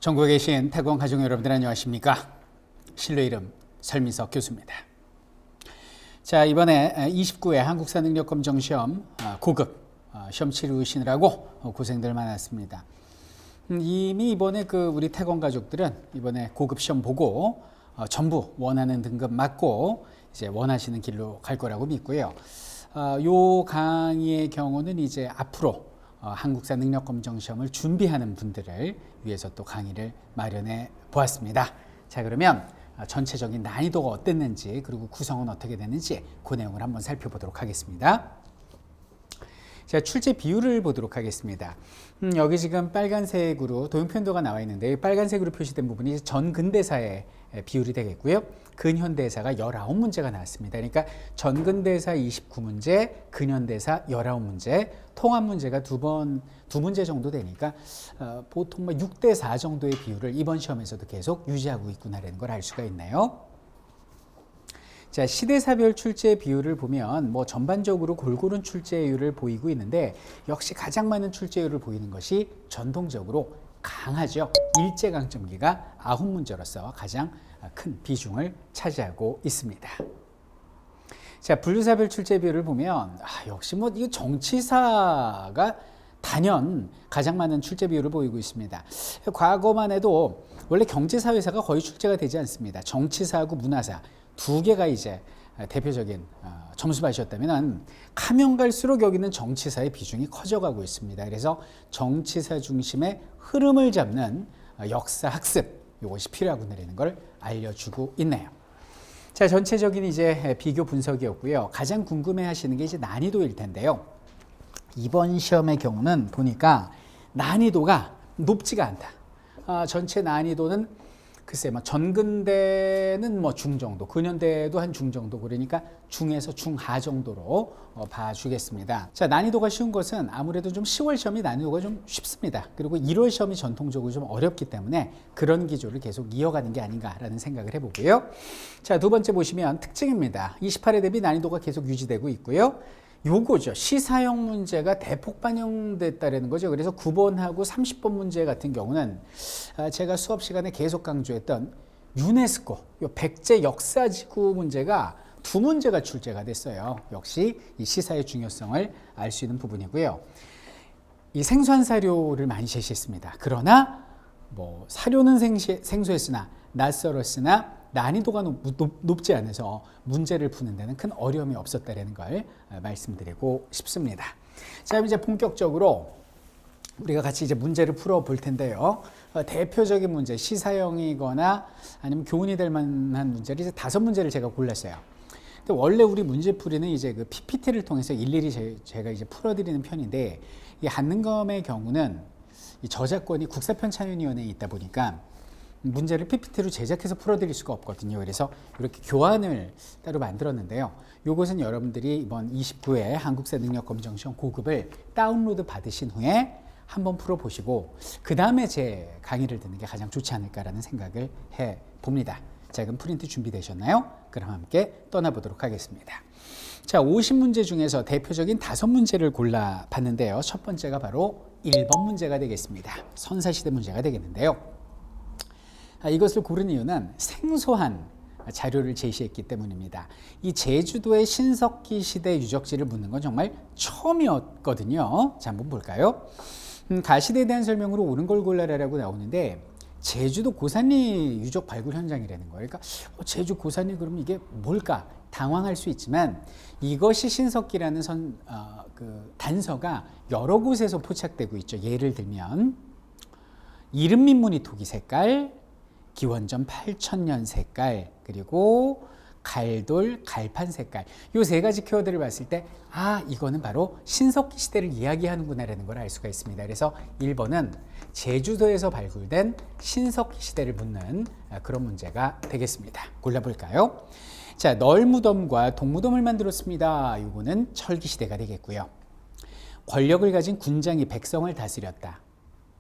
전국에 계신 태권 가족 여러분들 안녕하십니까? 신뢰 이름 설민석 교수입니다. 자, 이번에 29회 한국사능력검정시험 고급 시험 치르시느라고 고생들 많았습니다. 이미 이번에 우리 태권 가족들은 이번에 고급 시험 보고 전부 원하는 등급 맞고 이제 원하시는 길로 갈 거라고 믿고요. 요 강의의 경우는 이제 앞으로 한국사 능력검정시험을 준비하는 분들을 위해서 또 강의를 마련해 보았습니다. 자, 그러면 전체적인 난이도가 어땠는지 그리고 구성은 어떻게 됐는지 그 내용을 한번 살펴보도록 하겠습니다. 자, 출제 비율을 보도록 하겠습니다. 여기 지금 빨간색으로 도형편도가 나와 있는데 이 빨간색으로 표시된 부분이 전근대사의 비율이 되겠고요. 근현대사가 19문제가 나왔습니다. 그러니까 전근대사 29문제, 근현대사 19문제, 통합 문제가 두 문제 정도 되니까 보통 6대4 정도의 비율을 이번 시험에서도 계속 유지하고 있구나라는 걸 알 수가 있네요. 자, 시대사별 출제 비율을 보면 전반적으로 골고루 출제율을 보이고 있는데 역시 가장 많은 출제율을 보이는 것이 전통적으로 강하죠. 일제강점기가 9문제로서 가장 큰 비중을 차지하고 있습니다. 자, 분류사별 출제 비율을 보면 역시 이거 정치사가 단연 가장 많은 출제 비율을 보이고 있습니다. 과거만 해도 원래 경제사회사가 거의 출제가 되지 않습니다. 정치사하고 문화사 두 개가 이제 대표적인 점수밭이었다면 가면 갈수록 여기는 정치사의 비중이 커져가고 있습니다. 그래서 정치사 중심의 흐름을 잡는 역사 학습 이것이 필요하구나라는 걸 알려주고 있네요. 자, 전체적인 이제 비교 분석이었고요. 가장 궁금해하시는 게 이제 난이도일 텐데요. 이번 시험의 경우는 보니까 난이도가 높지가 않다. 전체 난이도는 글쎄 전근대는 중정도, 근현대도 한 중정도, 그러니까 중에서 중하 정도로 봐주겠습니다. 자, 난이도가 쉬운 것은 아무래도 좀 10월 시험이 난이도가 좀 쉽습니다. 그리고 1월 시험이 전통적으로 좀 어렵기 때문에 그런 기조를 계속 이어가는 게 아닌가라는 생각을 해보고요. 자, 두 번째 보시면 특징입니다. 28회 대비 난이도가 계속 유지되고 있고요. 요거죠. 시사형 문제가 대폭 반영됐다는 거죠. 그래서 9번하고 30번 문제 같은 경우는 제가 수업 시간에 계속 강조했던 유네스코 요 백제 역사지구 문제가 두 문제가 출제가 됐어요. 역시 이 시사의 중요성을 알 수 있는 부분이고요. 이 생소한 사료를 많이 제시했습니다. 그러나 사료는 생소했으나 낯설었으나 난이도가 높지 않아서 문제를 푸는 데는 큰 어려움이 없었다는 걸 말씀드리고 싶습니다. 자, 이제 본격적으로 우리가 같이 이제 문제를 풀어 볼 텐데요. 대표적인 문제, 시사형이거나 아니면 교훈이 될 만한 문제를 이제 5문제를 제가 골랐어요. 근데 원래 우리 문제풀이는 이제 PPT를 통해서 일일이 제가 이제 풀어드리는 편인데 이 한능검의 경우는 이 저작권이 국사편찬위원회에 있다 보니까 문제를 PPT로 제작해서 풀어드릴 수가 없거든요. 그래서 이렇게 교환을 따로 만들었는데요. 이것은 여러분들이 이번 29회 한국사 능력검정시험 고급을 다운로드 받으신 후에 한번 풀어보시고 그 다음에 제 강의를 듣는 게 가장 좋지 않을까라는 생각을 해봅니다. 자, 그럼 프린트 준비되셨나요? 그럼 함께 떠나보도록 하겠습니다. 자, 50문제 중에서 대표적인 5문제를 골라봤는데요. 첫 번째가 바로 1번 문제가 되겠습니다. 선사시대 문제가 되겠는데요. 이것을 고른 이유는 생소한 자료를 제시했기 때문입니다. 이 제주도의 신석기 시대 유적지를 묻는 건 정말 처음이었거든요. 자, 한번 볼까요? 가시대에 대한 설명으로 옳은 걸 골라라라고 나오는데 제주도 고산리 유적 발굴 현장이라는 거예요. 그러니까 제주 고산리 그러면 이게 뭘까? 당황할 수 있지만 이것이 신석기라는 단서가 여러 곳에서 포착되고 있죠. 예를 들면 이른민무늬 토기 색깔, 기원전 8000년 색깔, 그리고 갈돌, 갈판 색깔. 이 3가지 키워드를 봤을 때 이거는 바로 신석기 시대를 이야기하는구나라는 걸 알 수가 있습니다. 그래서 1번은 제주도에서 발굴된 신석기 시대를 묻는 그런 문제가 되겠습니다. 골라볼까요? 자, 널무덤과 동무덤을 만들었습니다. 이거는 철기 시대가 되겠고요. 권력을 가진 군장이 백성을 다스렸다.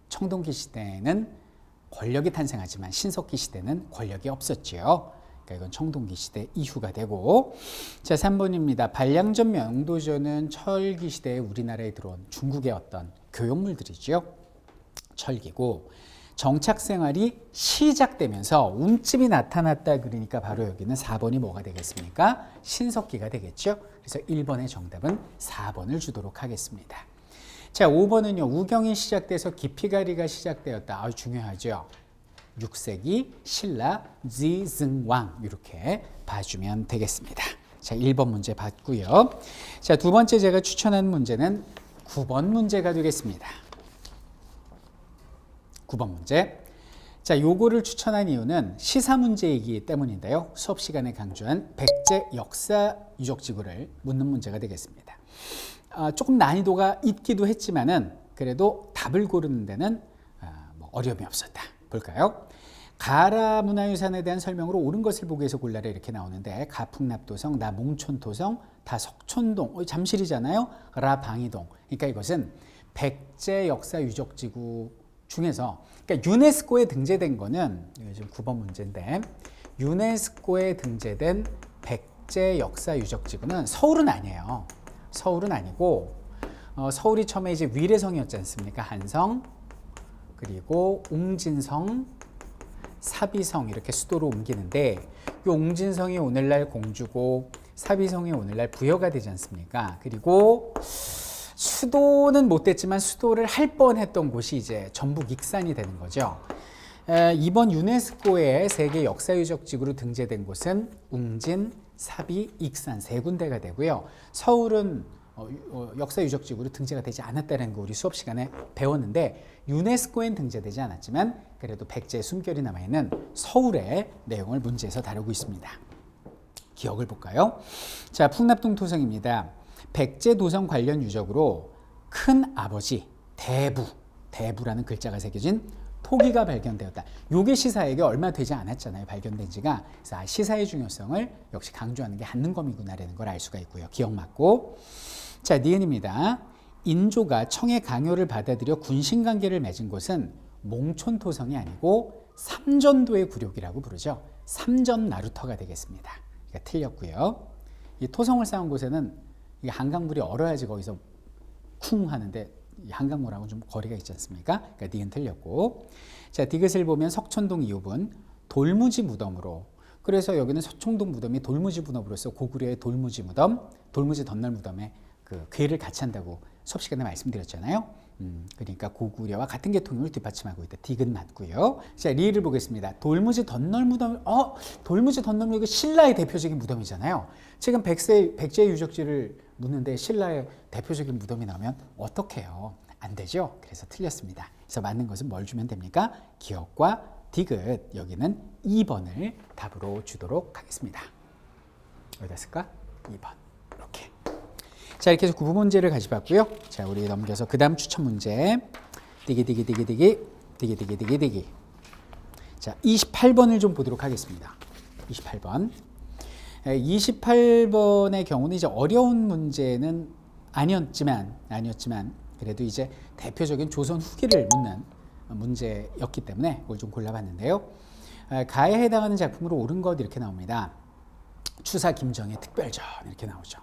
청동기 시대는 권력이 탄생하지만 신석기 시대는 권력이 없었지요. 그러니까 이건 청동기 시대 이후가 되고, 자, 3번입니다. 반량전, 명도전은 철기 시대에 우리나라에 들어온 중국의 어떤 교역물들이죠. 철기고, 정착 생활이 시작되면서 움집이 나타났다 그러니까 바로 여기는 4번이 뭐가 되겠습니까? 신석기가 되겠죠. 그래서 1번의 정답은 4번을 주도록 하겠습니다. 자, 5번은요. 우경이 시작돼서 기피가리가 시작되었다. 아주 중요하죠. 6세기 신라 지승왕 이렇게 봐주면 되겠습니다. 자, 1번 문제 봤고요. 자, 두 번째 제가 추천한 문제는 9번 문제가 되겠습니다. 9번 문제. 자, 요거를 추천한 이유는 시사 문제이기 때문인데요. 수업 시간에 강조한 백제 역사 유적지구를 묻는 문제가 되겠습니다. 조금 난이도가 있기도 했지만은 그래도 답을 고르는 데는 어려움이 없었다. 볼까요? 가라 문화유산에 대한 설명으로 옳은 것을 보기 위해서 골라라 이렇게 나오는데 가풍납도성, 나 몽촌토성, 다 석촌동, 잠실이잖아요. 라 방이동. 그러니까 이것은 백제 역사 유적지구 중에서 그러니까 유네스코에 등재된 거는 지금 9번 문제인데 유네스코에 등재된 백제 역사 유적지구는 서울은 아니에요. 서울은 아니고 서울이 처음에 이제 위례성이었지 않습니까? 한성 그리고 웅진성, 사비성 이렇게 수도로 옮기는데 이 웅진성이 오늘날 공주고 사비성이 오늘날 부여가 되지 않습니까? 그리고 수도는 못 됐지만 수도를 할 뻔했던 곳이 이제 전북 익산이 되는 거죠. 이번 유네스코의 세계 역사유적지구로 등재된 곳은 웅진, 사비, 익산 세 군데가 되고요. 서울은 역사유적지구로 등재가 되지 않았다는 거 우리 수업 시간에 배웠는데 유네스코엔 등재되지 않았지만 그래도 백제의 숨결이 남아있는 서울의 내용을 문제에서 다루고 있습니다. 기억을 볼까요? 자, 풍납동 토성입니다. 백제 도성 관련 유적으로 큰 아버지 대부라는 글자가 새겨진 토기가 발견되었다. 요게 시사에게 얼마 되지 않았잖아요. 발견된 지가. 그래서 시사의 중요성을 역시 강조하는 게 한능검이구나라는 걸 알 수가 있고요. 기억 맞고. 자, 니은입니다. 인조가 청의 강요를 받아들여 군신관계를 맺은 곳은 몽촌토성이 아니고 삼전도의 굴욕이라고 부르죠. 삼전 나루터가 되겠습니다. 그러니까 틀렸고요. 이 토성을 쌓은 곳에는 이 한강물이 얼어야지 거기서 쿵 하는데 이 한강물하고 좀 거리가 있지 않습니까? 그러니까 니은 틀렸고. 자, 디귿을 보면 석촌동 2호분 돌무지 무덤으로. 그래서 여기는 서촌동 무덤이 돌무지 무덤으로서 고구려의 돌무지 무덤, 돌무지 덧날 무덤에 그 괴를 같이 한다고 수업 시간에 말씀드렸잖아요. 그러니까 고구려와 같은 계통을 뒷받침하고 있다. 디귿 맞고요. 자, 리를 보겠습니다. 돌무지 덧널 무덤, 돌무지 덧널 무덤이 신라의 대표적인 무덤이잖아요. 지금 백제 유적지를 묻는데 신라의 대표적인 무덤이 나오면 어떡해요? 안 되죠? 그래서 틀렸습니다. 그래서 맞는 것은 뭘 주면 됩니까? 기억과 디귿. 여기는 2번을 답으로 주도록 하겠습니다. 어디다 쓸까? 2번. 이렇게. 자, 이렇게 해서 9번 문제를 가져봤고요. 자, 우리 넘겨서 그 다음 추천 문제. 디기. 자, 28번을 좀 보도록 하겠습니다. 28번. 28번의 경우는 이제 어려운 문제는 아니었지만 그래도 이제 대표적인 조선 후기를 묻는 문제였기 때문에 이걸 좀 골라봤는데요. 가에 해당하는 작품으로 옳은 것 이렇게 나옵니다. 추사 김정의 특별전 이렇게 나오죠.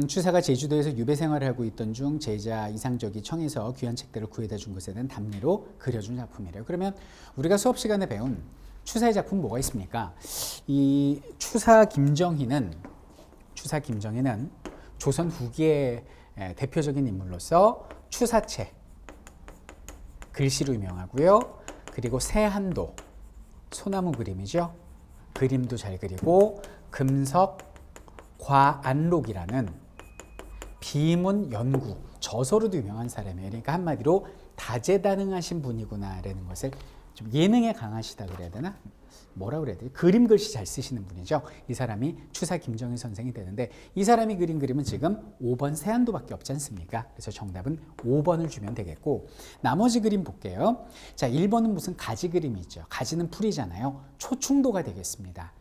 추사가 제주도에서 유배 생활을 하고 있던 중 제자 이상적이 청에서 귀한 책들을 구해다 준 것에 대한 답례로 그려준 작품이래요. 그러면 우리가 수업 시간에 배운 추사의 작품 뭐가 있습니까? 이 추사 김정희는 조선 후기의 대표적인 인물로서 추사체 글씨로 유명하고요. 그리고 세한도 소나무 그림이죠. 그림도 잘 그리고 금석 과안록이라는 비문 연구 저서로도 유명한 사람이에요. 그러니까 한마디로 다재다능하신 분이구나라는 것을 좀 예능에 강하시다 그래야 되나? 뭐라 그래야 되지? 그림 글씨 잘 쓰시는 분이죠. 이 사람이 추사 김정희 선생이 되는데 이 사람이 그린 그림은 지금 5번 세안도밖에 없지 않습니까? 그래서 정답은 5번을 주면 되겠고 나머지 그림 볼게요. 자, 1번은 무슨 가지 그림이 있죠. 가지는 풀이잖아요. 초충도가 되겠습니다.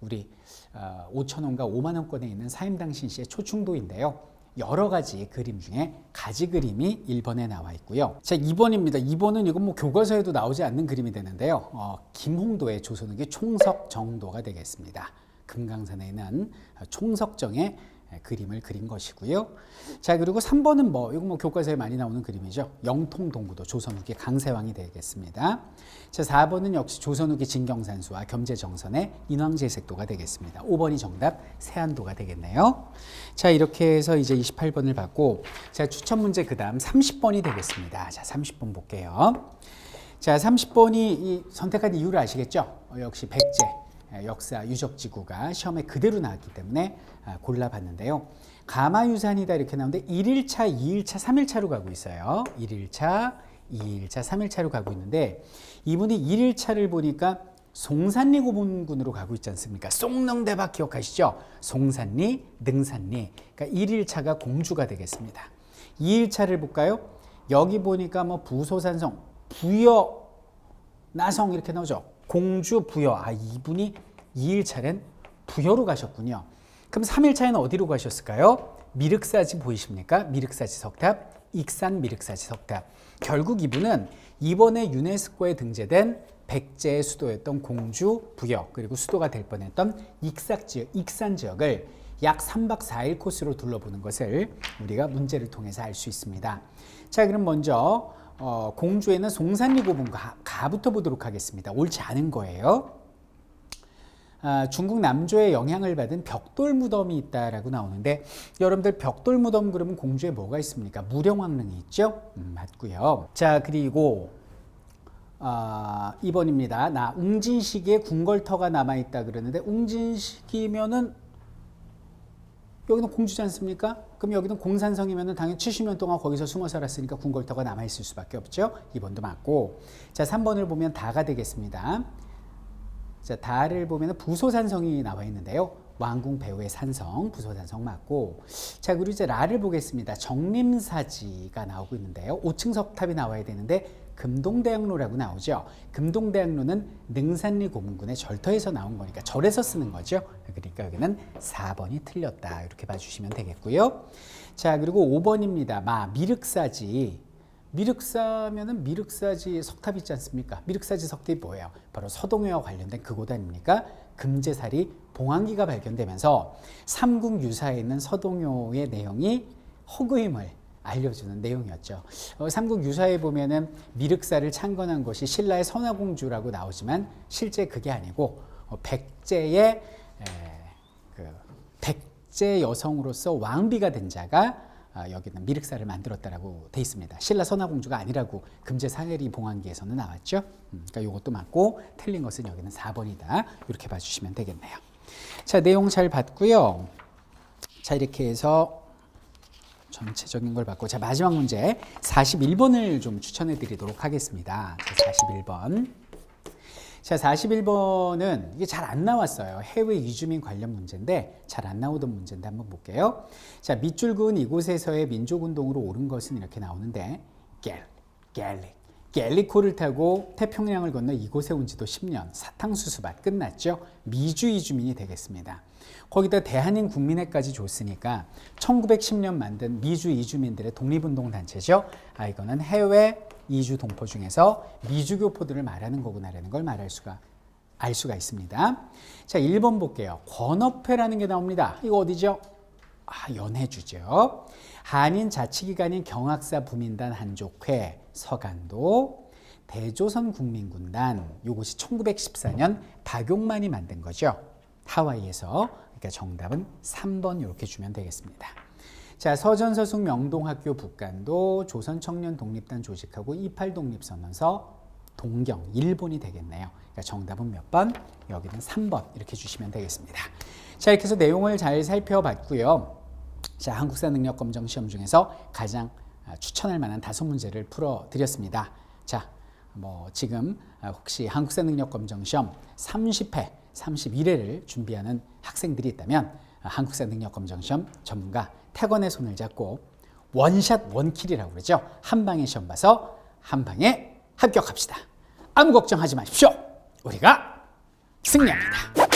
우리 5,000원과 5만 원권에 있는 사임당 신시의 초충도인데요. 여러 가지 그림 중에 가지 그림이 1번에 나와 있고요. 자, 2번입니다. 2번은 이건 뭐 교과서에도 나오지 않는 그림이 되는데요. 김홍도의 조선후기 총석정도가 되겠습니다. 금강산에 있는 총석정의 그림을 그린 것이고요. 자, 그리고 3번은 이거 교과서에 많이 나오는 그림이죠. 영통동구도 조선 후기 강세왕이 되겠습니다. 자, 4번은 역시 조선 후기 진경산수와 겸재정선의 인왕제색도가 되겠습니다. 5번이 정답 세안도가 되겠네요. 자, 이렇게 해서 이제 28번을 받고, 자, 추천 문제 그 다음 30번이 되겠습니다. 자, 30번 볼게요. 자, 30번이 이 선택한 이유를 아시겠죠? 역시 백제 역사 유적지구가 시험에 그대로 나왔기 때문에 골라봤는데요. 가마유산이다 이렇게 나오는데 1일차, 2일차, 3일차로 가고 있어요. 1일차, 2일차, 3일차로 가고 있는데 이분이 1일차를 보니까 송산리 고문군으로 가고 있지 않습니까? 쏙능대박 기억하시죠? 송산리, 능산리. 그러니까 1일차가 공주가 되겠습니다. 2일차를 볼까요? 여기 보니까 부소산성, 부여, 나성 이렇게 나오죠. 공주, 부여. 이분이 2일차는 부여로 가셨군요. 그럼 3일차에는 어디로 가셨을까요? 미륵사지 보이십니까? 미륵사지 석탑, 익산 미륵사지 석탑. 결국 이분은 이번에 유네스코에 등재된 백제의 수도였던 공주, 부여, 그리고 수도가 될 뻔했던 익산 지역을 약 3박 4일 코스로 둘러보는 것을 우리가 문제를 통해서 알 수 있습니다. 자, 그럼 먼저 공주에는 송산리 고문과 가부터 보도록 하겠습니다. 옳지 않은 거예요. 중국 남조의 영향을 받은 벽돌 무덤이 있다라고 나오는데 여러분들 벽돌 무덤 그러면 공주에 뭐가 있습니까? 무령왕릉이 있죠? 맞고요. 자, 그리고 2번입니다. 나 웅진시기에 궁궐터가 남아있다 그러는데 웅진시기면은 여기는 공주지 않습니까? 그럼 여기는 공산성이면은 당연히 70년 동안 거기서 숨어 살았으니까 궁궐터가 남아있을 수밖에 없죠. 2번도 맞고. 자, 3번을 보면 다가 되겠습니다. 자, 다를 보면 부소산성이 나와 있는데요. 왕궁 배후의 산성, 부소산성 맞고. 자, 그리고 이제 라를 보겠습니다. 정림사지가 나오고 있는데요. 5층 석탑이 나와야 되는데 금동대학로라고 나오죠. 금동대학로는 능산리 고문군의 절터에서 나온 거니까 절에서 쓰는 거죠. 그러니까 여기는 4번이 틀렸다. 이렇게 봐주시면 되겠고요. 자, 그리고 5번입니다. 미륵사지. 미륵사면은 미륵사지 석탑 있지 않습니까? 미륵사지 석탑이 뭐예요? 바로 서동요와 관련된 그곳 아닙니까? 금제살이 봉황기가 발견되면서 삼국유사에 있는 서동요의 내용이 허구임을 알려주는 내용이었죠. 삼국유사에 보면은 미륵사를 창건한 것이 신라의 선화공주라고 나오지만 실제 그게 아니고 백제의 백제 여성으로서 왕비가 된 자가 여기는 미륵사를 만들었다라고 돼 있습니다. 신라 선화공주가 아니라고 금제사해리 봉황기에서는 나왔죠. 그러니까 이것도 맞고 틀린 것은 여기는 4번이다. 이렇게 봐주시면 되겠네요. 자, 내용 잘 봤고요. 자, 이렇게 해서 전체적인 걸 봤고, 자, 마지막 문제 41번을 좀 추천해 드리도록 하겠습니다. 자, 41번. 자, 41번은 이게 잘 안 나왔어요. 해외 이주민 관련 문제인데 잘 안 나오던 문제인데 한번 볼게요. 자, 밑줄 그은 이곳에서의 민족운동으로 옳은 것은 이렇게 나오는데 갤리코를 타고 태평양을 건너 이곳에 온 지도 10년, 사탕수수밭 끝났죠. 미주 이주민이 되겠습니다. 거기다 대한인 국민회까지 줬으니까 1910년 만든 미주 이주민들의 독립운동 단체죠. 이거는 해외 이주 동포 중에서 미주교포들을 말하는 거구나라는 걸 알 수가 있습니다. 자, 1번 볼게요. 권업회라는 게 나옵니다. 이거 어디죠? 연해주죠. 한인 자치기관인 경학사 부민단 한족회, 서간도, 대조선 국민군단, 이것이 1914년 박용만이 만든 거죠. 하와이에서. 그러니까 정답은 3번 이렇게 주면 되겠습니다. 자, 서전서숙 명동학교 북간도, 조선청년 독립단 조직하고 28 독립선언서, 동경, 일본이 되겠네요. 그러니까 정답은 몇 번? 여기는 3번 이렇게 주시면 되겠습니다. 자, 이렇게 해서 내용을 잘 살펴봤고요. 자, 한국사 능력검정 시험 중에서 가장 추천할 만한 5문제를 풀어드렸습니다. 자, 지금 혹시 한국사 능력검정 시험 30회, 31회를 준비하는 학생들이 있다면 한국사 능력검정 시험 전문가 태권의 손을 잡고 원샷 원킬이라고 그러죠. 한 방에 시험 봐서 한 방에 합격합시다. 아무 걱정하지 마십시오. 우리가 승리합니다.